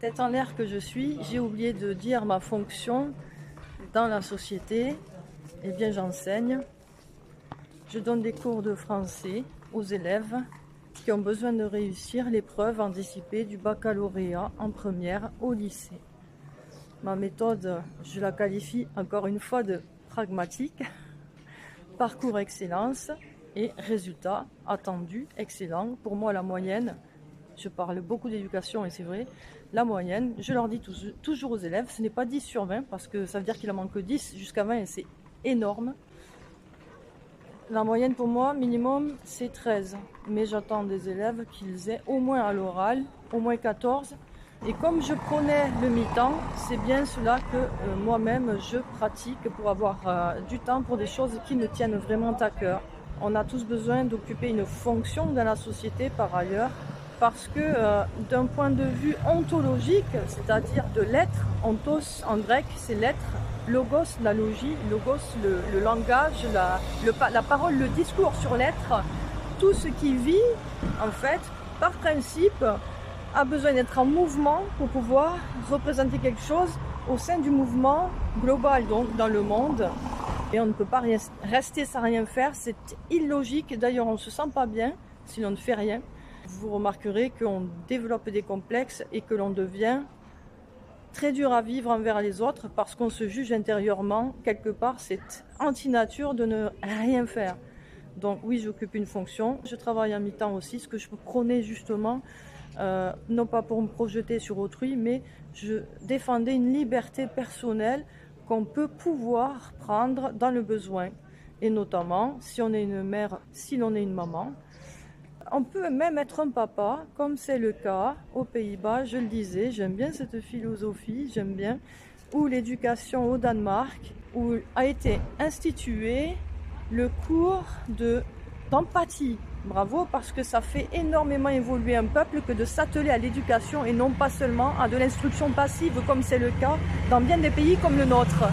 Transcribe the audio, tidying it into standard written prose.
Tête en l'air que je suis, j'ai oublié de dire ma fonction dans la société. Eh bien, j'enseigne. Je donne des cours de français aux élèves qui ont besoin de réussir l'épreuve anticipée du baccalauréat en première au lycée. Ma méthode, je la qualifie encore une fois de pragmatique. Parcours excellence et résultats attendus excellents. Pour moi, la moyenne, je parle beaucoup d'éducation et c'est vrai, la moyenne, je leur dis toujours aux élèves, ce n'est pas 10 sur 20 parce que ça veut dire qu'il en manque 10 jusqu'à 20 et c'est énorme. La moyenne pour moi, minimum, c'est 13. Mais j'attends des élèves qu'ils aient au moins à l'oral, au moins 14. Et comme je prenais le mi-temps, c'est bien cela que moi-même je pratique pour avoir du temps pour des choses qui me tiennent vraiment à cœur. On a tous besoin d'occuper une fonction dans la société par ailleurs, parce que d'un point de vue ontologique, c'est-à-dire de l'être, ontos en grec c'est l'être, logos la logie, logos le langage, la parole, le discours sur l'être, tout ce qui vit en fait, par principe, a besoin d'être en mouvement pour pouvoir représenter quelque chose au sein du mouvement global, donc dans le monde. Et on ne peut pas rester sans rien faire, c'est illogique. D'ailleurs, on ne se sent pas bien si l'on ne fait rien. Vous remarquerez qu'on développe des complexes et que l'on devient très dur à vivre envers les autres parce qu'on se juge intérieurement. Quelque part, c'est anti-nature de ne rien faire. Donc oui, j'occupe une fonction. Je travaille en mi-temps aussi, ce que je prônais justement. Non pas pour me projeter sur autrui, mais je défendais une liberté personnelle qu'on peut pouvoir prendre dans le besoin. Et notamment, si on est une mère, si l'on est une maman, on peut même être un papa, comme c'est le cas aux Pays-Bas, je le disais, j'aime bien cette philosophie, j'aime bien, où l'éducation au Danemark, où a été institué le cours d'empathie. Bravo, parce que ça fait énormément évoluer un peuple que de s'atteler à l'éducation et non pas seulement à de l'instruction passive comme c'est le cas dans bien des pays comme le nôtre.